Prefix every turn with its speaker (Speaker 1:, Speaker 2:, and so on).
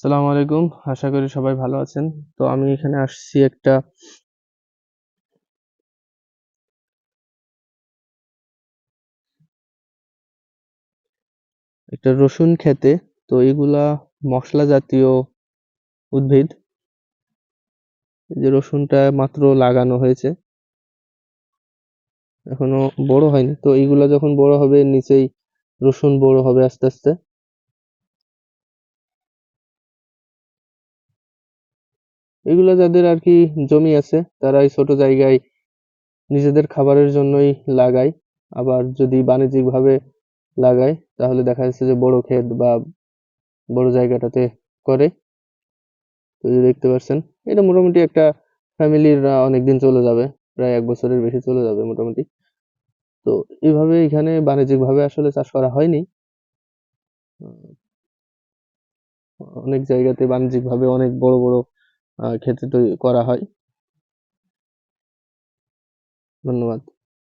Speaker 1: আসসালামু আলাইকুম। আশা করি সবাই ভালো আছেন। তো আমি এখানে আসছি একটা রসুন ক্ষেতে। তো এগুলা মশলা জাতীয় উদ্ভিদ। এই যে রসুনটা মাত্র লাগানো হয়েছে, এখনো বড় হয়নি। তো এইগুলা যখন বড় হবে নিচেই রসুন বড় হবে আস্তে আস্তে। এগুলা যাদের আর কি জমি আছে তারা এই ছোট জায়গায় নিজেদের খাবারের জন্যই লাগায়। আবার যদি বাণিজ্যিক ভাবে লাগায় তাহলে দেখা যাচ্ছে যে বড় ক্ষেত বা বড় জায়গাটাতে করে। তো এই যে দেখতে পাচ্ছেন, এটা মোটামুটি একটা ফ্যামিলির অনেকদিন চলে যাবে, প্রায় ১ বছরের বেশি চলে যাবে মোটামুটি। তো এইভাবে এখানে বাণিজ্যিক ভাবে আসলে চাষ করা হয়নি। অনেক জায়গাতে বাণিজ্যিক ভাবে অনেক বড় বড় ক্ষেতে করা হয়। ধন্যবাদ।